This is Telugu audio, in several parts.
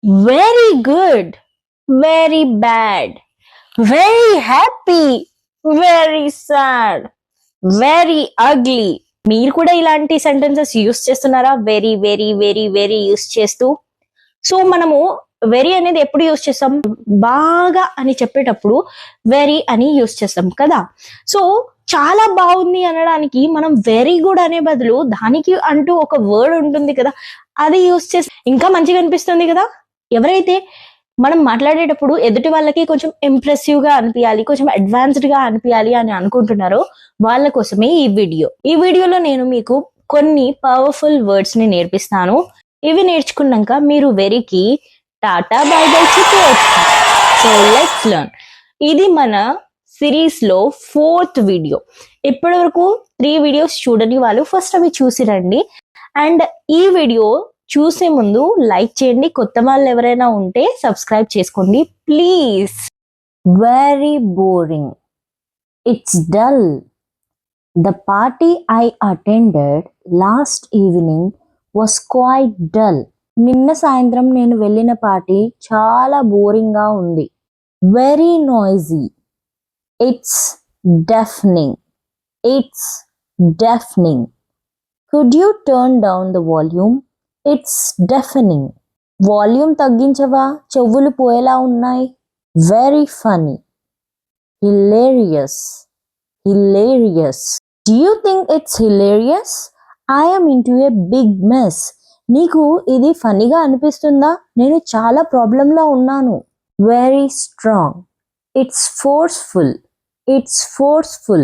Very good, very bad, very happy, very sad, very ugly. మీరు కూడా ఇలాంటి సెంటెన్సెస్ యూస్ చేస్తున్నారా? Very very very very use చేస్తూ. సో మనము వెరీ అనేది ఎప్పుడు యూస్ చేస్తాం? బాగా అని చెప్పేటప్పుడు వెరీ అని యూస్ చేస్తాం కదా. సో చాలా బాగుంది అనడానికి మనం వెరీ గుడ్ అనే బదులు దానికి అంటూ ఒక వర్డ్ ఉంటుంది కదా, అది యూస్ చేస్తే ఇంకా మంచిగా అనిపిస్తుంది కదా. ఎవరైతే మనం మాట్లాడేటప్పుడు ఎదుటి వాళ్ళకి కొంచెం ఇంప్రెసివ్ గా అనిపించాలి, కొంచెం అడ్వాన్స్డ్ గా అనిపించాలి అని అనుకుంటున్నారో వాళ్ళ కోసమే ఈ వీడియో. ఈ వీడియోలో నేను మీకు కొన్ని పవర్ఫుల్ వర్డ్స్ ని నేర్పిస్తాను. ఇవి నేర్చుకున్నాక మీరు వెరీకి టాటా బై బై చెప్పవచ్చు. So let's learn. ఇది మన సిరీస్ లో 4th వీడియో. ఇప్పటి వరకు 3 వీడియోస్ చూడని వాళ్ళు ఫస్ట్ అవి చూసి రండి. అండ్ ఈ వీడియో చూసే ముందు లైక్ చేయండి. కొత్త వాళ్ళు ఎవరైనా ఉంటే సబ్స్క్రైబ్ చేసుకోండి please. Very boring, it's dull. The party I attended last evening was quite dull. నిన్న సాయంత్రం నేను వెళ్ళిన పార్టీ చాలా బోరింగ్ గా ఉంది. Very noisy, it's deafening. It's deafening. Could you turn down the volume? It's deafening. Volume తగ్గించవా, చెవులు పోయేలా ఉన్నాయి. Very funny, hilarious. Hilarious. Do you think it's hilarious? I am into a big mess. నీకు ఇది ఫనీగా అనిపిస్తుందా? నేను చాలా ప్రాబ్లంలో ఉన్నాను. Very strong, it's forceful. It's forceful.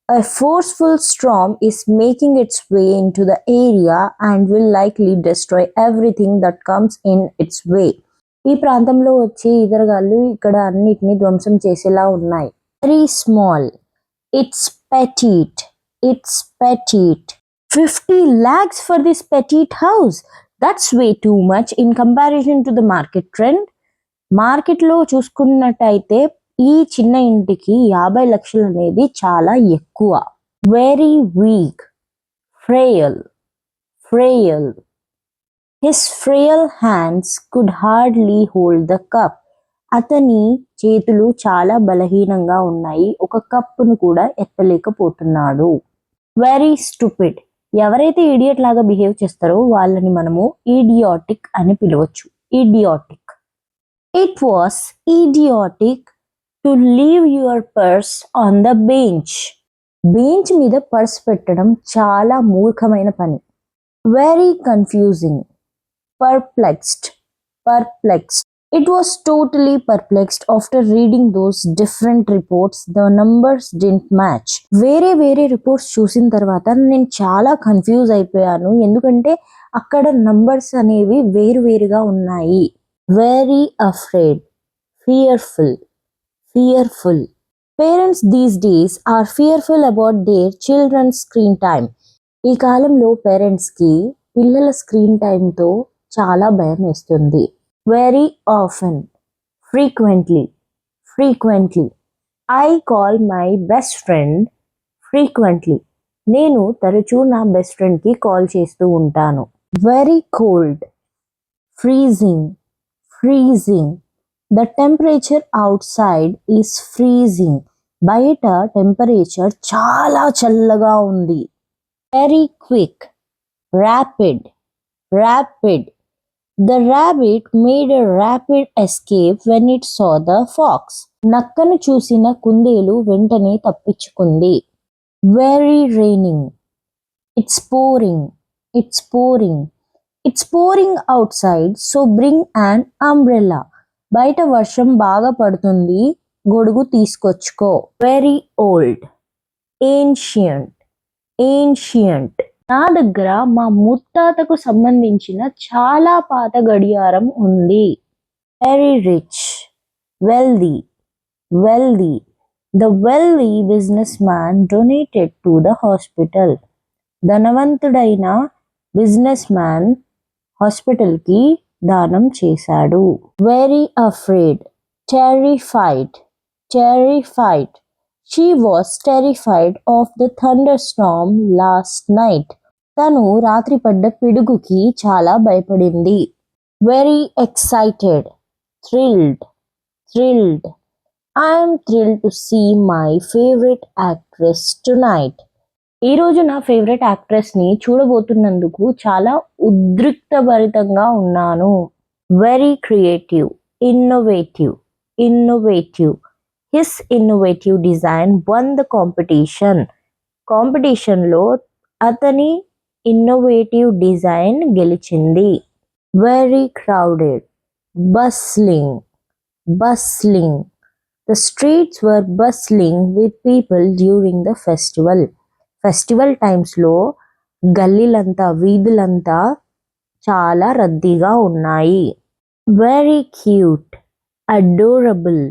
A forceful storm is making its way into the area and will likely destroy everything that comes in its way. ఈ ప్రాంతంలో వచ్చే ఈదరగాళ్ళు ఇక్కడ అన్నిటిని ధ్వంసం చేసేలా ఉన్నాయి. Very small, it's petite. It's petite. 50 lakhs for this petite house. That's way too much in comparison to the market trend. మార్కెట్లో చూసుకున్నట్టయితే ఈ చిన్న ఇంటికి 50 లక్షలు అనేది చాలా ఎక్కువ. Very weak, frail. Frail. His frail hands could hardly hold the cup. అతని చేతులు చాలా బలహీనంగా ఉన్నాయి, ఒక కప్పును కూడా ఎత్తలేకపోతున్నాడు. Very stupid. ఎవరైతే ఇడియట్ లాగా బిహేవ్ చేస్తారో వాళ్ళని మనము ఈడియాటిక్ అని పిలవచ్చు. Idiotic. It was idiotic to leave your purse on the bench. Bench మీద పర్స్ పెట్టడం చాలా మూర్ఖమైన పని. Very confusing, perplexed. Perplexed. It was totally perplexed after reading those different reports. The numbers didn't match. వేరే రిపోర్ట్స్ చూసిన తర్వాత నేను చాలా కన్ఫ్యూజ్ అయిపోయాను, ఎందుకంటే అక్కడ నంబర్స్ అనేవి వేరుగా ఉన్నాయి. Very afraid, fearful. Fearful. Parents these days are fearful about their childrens screen time. ఈ కాలంలో పేరెంట్స్కి పిల్లల స్క్రీన్ టైంతో చాలా భయం వేస్తుంది. Very often, frequently. Frequently. I call my best friend frequently. నేను తరచూ నా బెస్ట్ ఫ్రెండ్కి కాల్ చేస్తూ ఉంటాను. Very cold, freezing. Freezing. The temperature outside is freezing. బయట టెంపరేచర్ చాలా చల్లగా ఉంది. Very quick, rapid. Rapid. The rabbit made a rapid escape when it saw the fox. నక్కను చూసిన కుందేలు వెంటనే తప్పించుకుంది. Very raining. It's pouring. It's pouring. It's pouring outside, so bring an umbrella. బయట వర్షం బాగా పడుతుంది, గొడుగు తీసుకొచ్చుకో. Very old. Ancient. Ancient. నా దగ్గర మా ముత్తాతకు సంబంధించిన చాలా పాత గడియారం ఉంది. Very rich, wealthy. Wealthy. The wealthy business man donated to the hospital. ధనవంతుడైన బిజినెస్ మ్యాన్ హాస్పిటల్కి దానం చేశాడు. Very afraid, terrified. Terrified. She was terrified of the thunderstorm last night. తను రాత్రి పడ్డ పిడుగుకి చాలా భయపడింది. very excited, thrilled, thrilled. I am thrilled to see my favorite actress tonight. ఈ రోజు నా ఫేవరెట్ యాక్ట్రెస్ ని చూడబోతున్నందుకు చాలా ఉద్రిక్తభరితంగా ఉన్నాను. Very creative, innovative, innovative. His innovative design one the competition. కాంపిటీషన్లో అతని ఇన్నోవేటివ్ డిజైన్ గెలిచింది. Very crowded, bustling, bustling. The streets were bustling with people during the festival. Festival టైమ్స్లో గల్లీలంతా వీధులంతా చాలా రద్దీగా ఉన్నాయి. Very cute, adorable,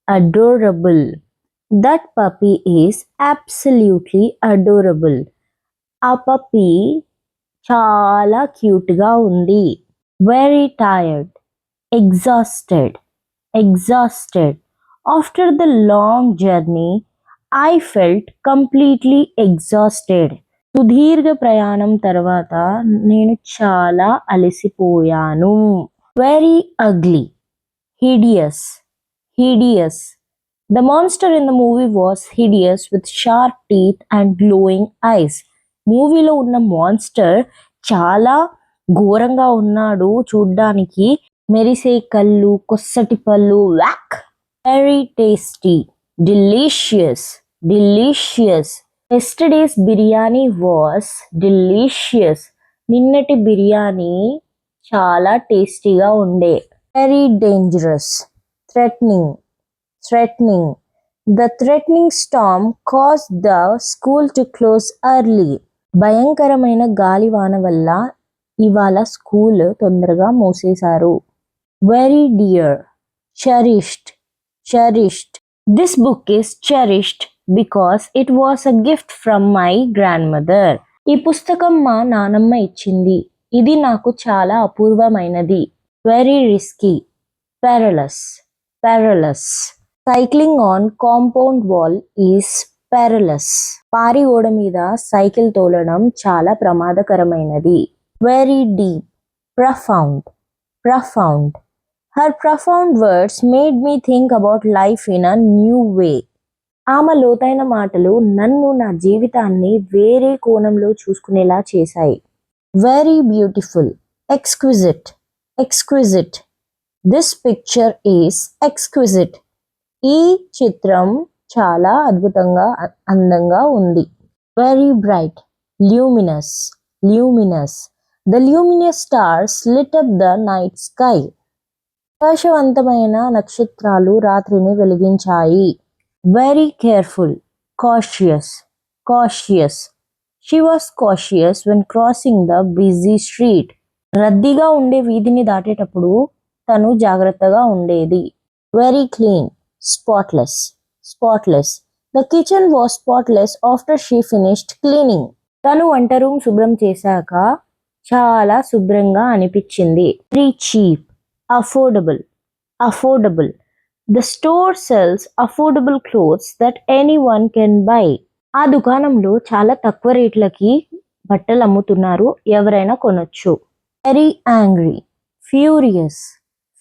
adorable. That puppy is absolutely adorable. ఆ పప్పీ చాలా క్యూట్గా ఉంది. Very tired, exhausted, exhausted. After the long journey I felt completely exhausted. సుదీర్ఘ ప్రయాణం తర్వాత నేను చాలా అలసిపోయాను. Very ugly, hideous, hideous. The monster in the movie was hideous with sharp teeth and glowing eyes. మూవీలో ఉన్న మాన్స్టర్ చాలా ఘోరంగా ఉన్నాడు చూడ్డానికి. మెరిసే కళ్ళు, కొස්සటి పళ్ళు. Wack. Very tasty, delicious, delicious. Yesterday's biryani was delicious. నిన్నటి బిర్యానీ చాలా టేస్టీగా ఉండే. Very dangerous, threatening, threatening. The threatening storm caused the school to close early. భయంకరమైన గాలివాన వల్ల ఇవాళ స్కూల్ తొందరగా మూసేశారు. Very dear, cherished, cherished. This book is cherished because it was a gift from my grandmother. ఈ పుస్తకం మా నానమ్మ ఇచ్చింది. ఇది నాకు చాలా అపూర్వమైనది. Very risky, perilous, perilous. Cycling on compound wall is perilous. పారి ఓడ మీద సైకిల్ తోలడం చాలా ప్రమాదకరమైనది. Very deep, profound, profound. Her profound words made me think about life in a new way. ఆమె లోతైన మాటలు నన్ను నా జీవితాన్ని వేరే కోణంలో చూసుకునేలా చేశాయి. Very beautiful, exquisite, exquisite. This picture is exquisite. ఈ చిత్రం చాలా అద్భుతంగా అందంగా ఉంది. Very bright, luminous, luminous. The luminous stars lit up the night sky. ప్రకాశవంతమైన నక్షత్రాలు రాత్రిని వెలిగించాయి. Very careful, cautious, cautious. She was cautious when crossing the busy street. రద్దీగా ఉండే వీధిని దాటేటప్పుడు తను జాగ్రత్తగా ఉండేది. Very clean, spotless, spotless. The kitchen was spotless after she finished cleaning. తను వంట రూమ్ శుభ్రం చేశాక చాలా శుభ్రంగా అనిపించింది. Very cheap, affordable, affordable. The store sells affordable clothes that anyone can buy. ఆ దుకాణంలో చాలా తక్కువ రేట్లకి బట్టలు అమ్ముతున్నారు, ఎవరైనా కొనొచ్చు. Very angry, furious,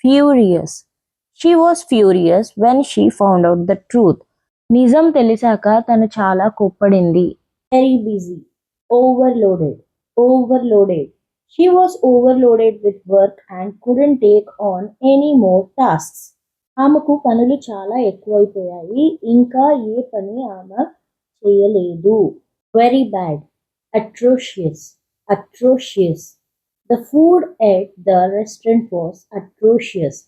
furious. She was furious when she found out the truth. నిజం తెలిసాక తను చాలా కోప్పడింది. Very busy, overloaded, overloaded. She was overloaded with work and couldn't take on any more tasks. ఆమెకు పనులు చాలా ఎక్కువైపోయాయి, ఇంకా ఏ పని ఆమె చేయలేదు. Very bad, atrocious, atrocious. The food at the restaurant was atrocious.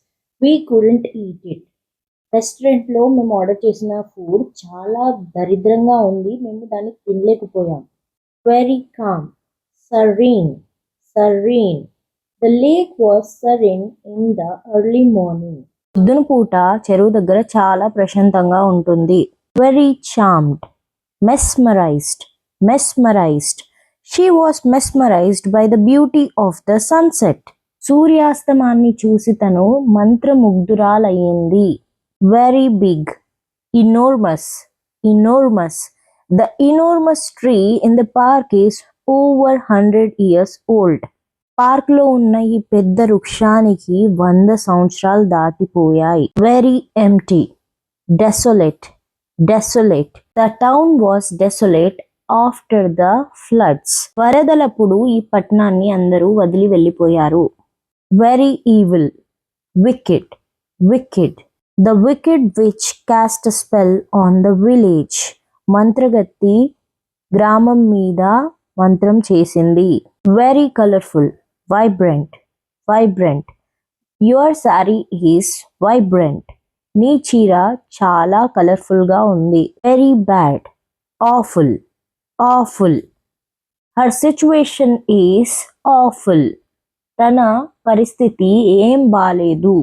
We couldn't eat it. రెస్టారెంట్లో మేము ఆర్డర్ చేసిన ఫుడ్ చాలా దరిద్రంగా ఉంది, మేము దాన్ని తినలేకపోయాం. Very calm, serene, serene. The lake was serene in the early morning. పొద్దున పూట చెరువు దగ్గర చాలా ప్రశాంతంగా ఉంటుంది. Very charmed, mesmerised, mesmerised. She was mesmerised by the beauty of the sunset. సూర్యాస్తమాన్ని చూసి తను మంత్రముగ్ధురాలయ్యింది. Very big, enormous, enormous. The enormous tree in the park is over 100 years old. Park లో ఉన్న ఈ పెద్ద వృక్షానికి 100 సంవత్సరాలు దాటిపోయాయి. Very empty, desolate, desolate. The town was desolate after the floods. వరదలప్పుడు ఈ పట్టణాన్ని అందరూ వదిలి వెళ్ళిపోయారు. Very evil, wicked, wicked. The wicked witch cast a spell on the village. మంత్రగత్తి గ్రామం మీద మంత్రం చేసింది. Very colourful, vibrant, vibrant. Your saree is vibrant. నీ చీర చాలా కలర్ఫుల్గా ఉంది. Very bad, awful, awful. Her situation is awful. తన పరిస్థితి ఏం బాలేదు.